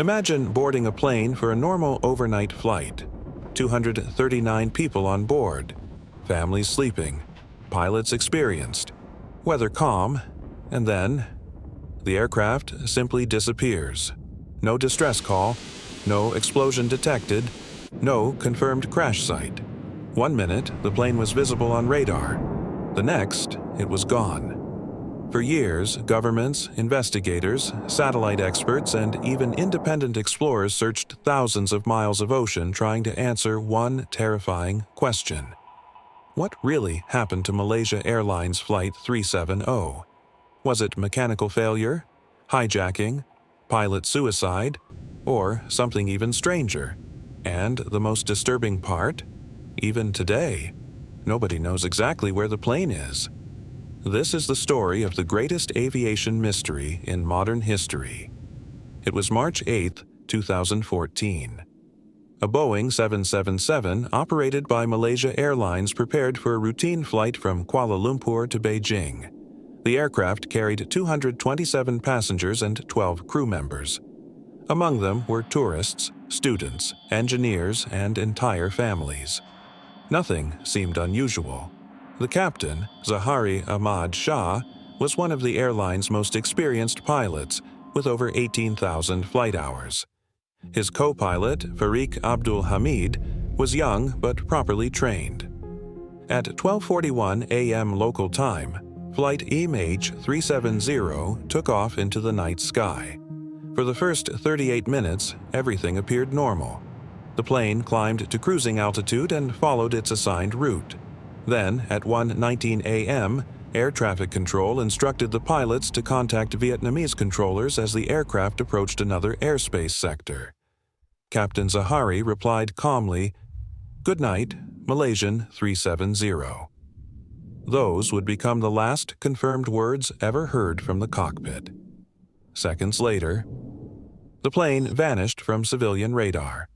Imagine boarding a plane for a normal overnight flight. 239 people on board, families sleeping, pilots experienced, weather calm, and then the aircraft simply disappears. No distress call, no explosion detected, no confirmed crash site. 1 minute, the plane was visible on radar. The next, it was gone. For years, governments, investigators, satellite experts, and even independent explorers searched thousands of miles of ocean trying to answer one terrifying question. What really happened to Malaysia Airlines Flight 370? Was it mechanical failure, hijacking, pilot suicide, or something even stranger? And the most disturbing part? Even today, nobody knows exactly where the plane is. This is the story of the greatest aviation mystery in modern history. It was March 8, 2014. A Boeing 777 operated by Malaysia Airlines prepared for a routine flight from Kuala Lumpur to Beijing. The aircraft carried 227 passengers and 12 crew members. Among them were tourists, students, engineers, and entire families. Nothing seemed unusual. The captain, Zahari Ahmad Shah, was one of the airline's most experienced pilots, with over 18,000 flight hours. His co-pilot, Fariq Abdul Hamid, was young but properly trained. At 12:41 a.m. local time, Flight MH370 took off into the night sky. For the first 38 minutes, everything appeared normal. The plane climbed to cruising altitude and followed its assigned route. Then, at 1:19 a.m., air traffic control instructed the pilots to contact Vietnamese controllers as the aircraft approached another airspace sector. Captain Zahari replied calmly, "Good night, Malaysian 370. Those would become the last confirmed words ever heard from the cockpit. Seconds later, the plane vanished from civilian radar.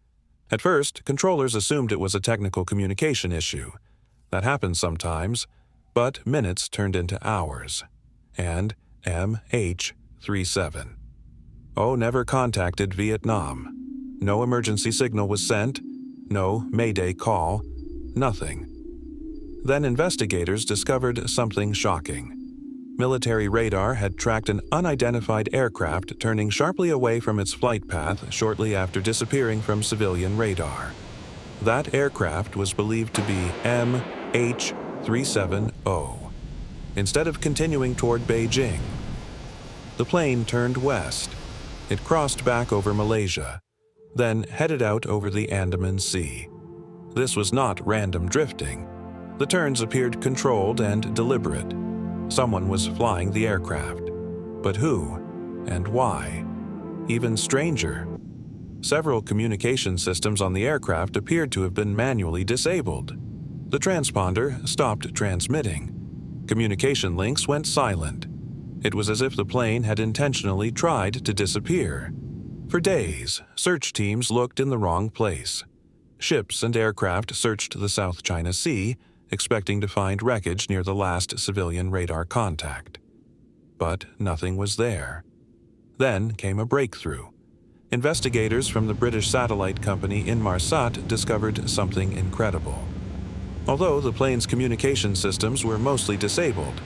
At first, controllers assumed it was a technical communication issue. That happens sometimes, but minutes turned into hours. And MH370 never contacted Vietnam. No emergency signal was sent, no Mayday call, nothing. Then investigators discovered something shocking. Military radar had tracked an unidentified aircraft turning sharply away from its flight path shortly after disappearing from civilian radar. That aircraft was believed to be MH370. Instead of continuing toward Beijing, the plane turned west. It crossed back over Malaysia, then headed out over the Andaman Sea. This was not random drifting. The turns appeared controlled and deliberate. Someone was flying the aircraft. But who and why? Even stranger, several communication systems on the aircraft appeared to have been manually disabled. The transponder stopped transmitting. Communication links went silent. It was as if the plane had intentionally tried to disappear. For days, search teams looked in the wrong place. Ships and aircraft searched the South China Sea, expecting to find wreckage near the last civilian radar contact. But nothing was there. Then came a breakthrough. Investigators from the British satellite company Inmarsat discovered something incredible. Although the plane's communication systems were mostly disabled,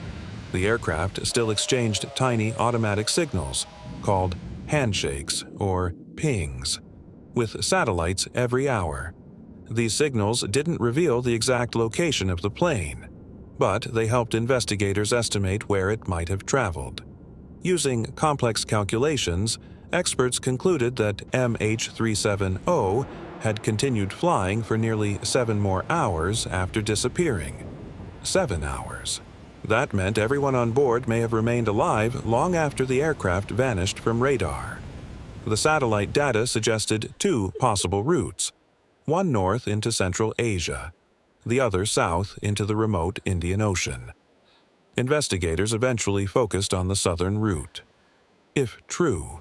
the aircraft still exchanged tiny automatic signals, called handshakes or pings, with satellites every hour. These signals didn't reveal the exact location of the plane, but they helped investigators estimate where it might have traveled. Using complex calculations, experts concluded that MH370 had continued flying for nearly 7 more hours after disappearing. 7 hours. That meant everyone on board may have remained alive long after the aircraft vanished from radar. The satellite data suggested 2 possible routes, one north into Central Asia, the other south into the remote Indian Ocean. Investigators eventually focused on the southern route. If true,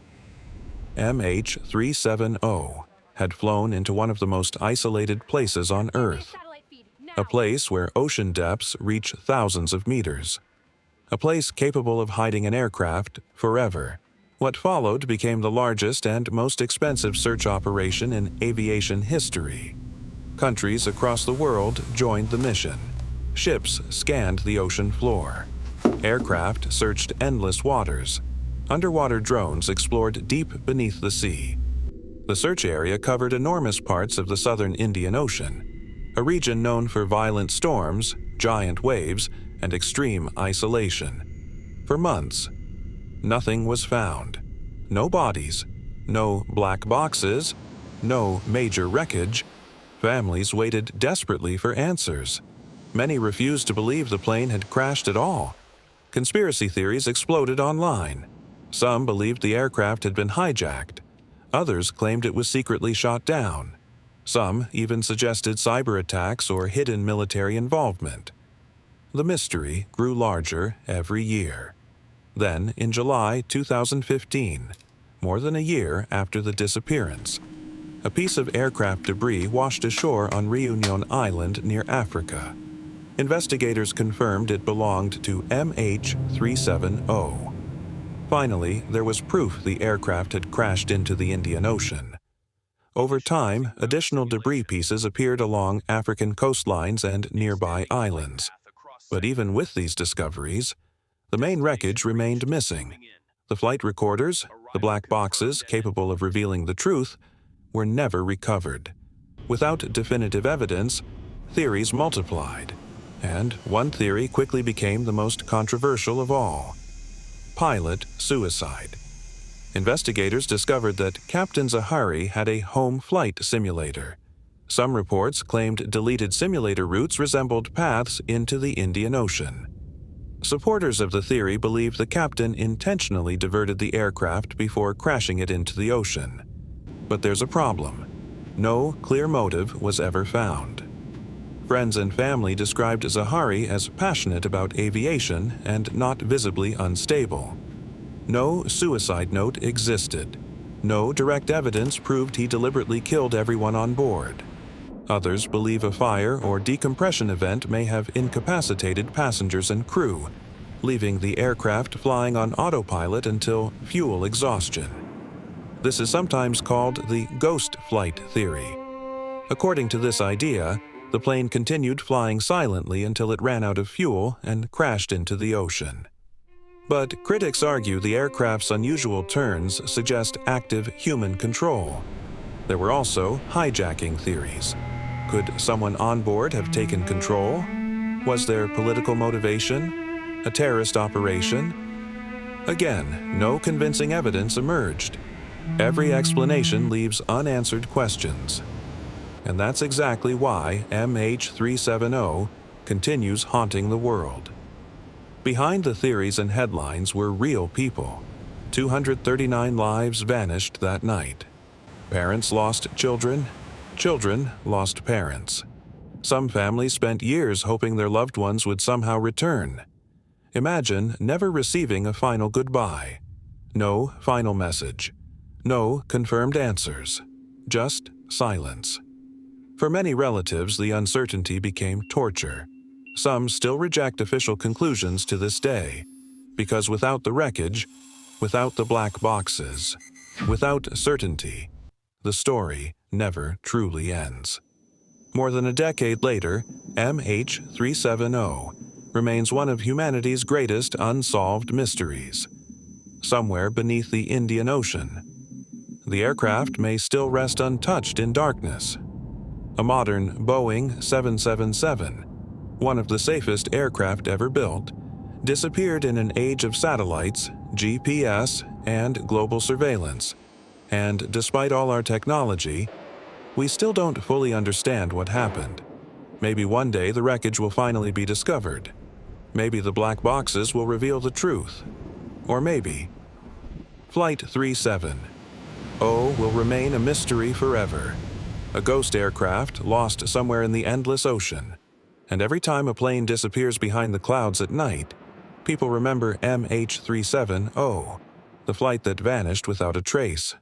MH370 had flown into one of the most isolated places on Earth, a place where ocean depths reach thousands of meters, a place capable of hiding an aircraft forever, What followed became the largest and most expensive search operation in aviation history. Countries across the world joined the mission. Ships scanned the ocean floor. Aircraft searched endless waters. Underwater drones explored deep beneath the sea. The search area covered enormous parts of the southern Indian Ocean, a region known for violent storms, giant waves, and extreme isolation. For months, nothing was found. No bodies, no black boxes, no major wreckage. Families waited desperately for answers. Many refused to believe the plane had crashed at all. Conspiracy theories exploded online. Some believed the aircraft had been hijacked. Others claimed it was secretly shot down. Some even suggested cyber attacks or hidden military involvement. The mystery grew larger every year. Then, in July 2015, more than a year after the disappearance, a piece of aircraft debris washed ashore on Reunion Island near Africa. Investigators confirmed it belonged to MH370. Finally, there was proof the aircraft had crashed into the Indian Ocean. Over time, additional debris pieces appeared along African coastlines and nearby islands. But even with these discoveries, the main wreckage remained missing. The flight recorders, the black boxes capable of revealing the truth, were never recovered. Without definitive evidence, theories multiplied, and one theory quickly became the most controversial of all: pilot suicide. Investigators discovered that Captain Zahari had a home flight simulator. Some reports claimed deleted simulator routes resembled paths into the Indian Ocean. Supporters of the theory believe the captain intentionally diverted the aircraft before crashing it into the ocean. But there's a problem. No clear motive was ever found. Friends and family described Zahari as passionate about aviation and not visibly unstable. No suicide note existed. No direct evidence proved he deliberately killed everyone on board. Others believe a fire or decompression event may have incapacitated passengers and crew, leaving the aircraft flying on autopilot until fuel exhaustion. This is sometimes called the ghost flight theory. According to this idea, the plane continued flying silently until it ran out of fuel and crashed into the ocean. But critics argue the aircraft's unusual turns suggest active human control. There were also hijacking theories. Could someone on board have taken control? Was there political motivation? A terrorist operation? Again, no convincing evidence emerged. Every explanation leaves unanswered questions. And that's exactly why MH370 continues haunting the world. Behind the theories and headlines were real people. 239 lives vanished that night. Parents lost children. Children lost parents. Some families spent years hoping their loved ones would somehow return. Imagine never receiving a final goodbye. No final message. No confirmed answers. Just silence. For many relatives, the uncertainty became torture. Some still reject official conclusions to this day, because without the wreckage, without the black boxes, without certainty, the story never truly ends. More than a decade later, MH370 remains one of humanity's greatest unsolved mysteries. Somewhere beneath the Indian Ocean, the aircraft may still rest untouched in darkness. A modern Boeing 777, one of the safest aircraft ever built, disappeared in an age of satellites, GPS, and global surveillance. And despite all our technology, we still don't fully understand what happened. Maybe one day the wreckage will finally be discovered. Maybe the black boxes will reveal the truth. Or maybe Flight 37. Will remain a mystery forever. A ghost aircraft lost somewhere in the endless ocean. And every time a plane disappears behind the clouds at night, people remember MH370, the flight that vanished without a trace.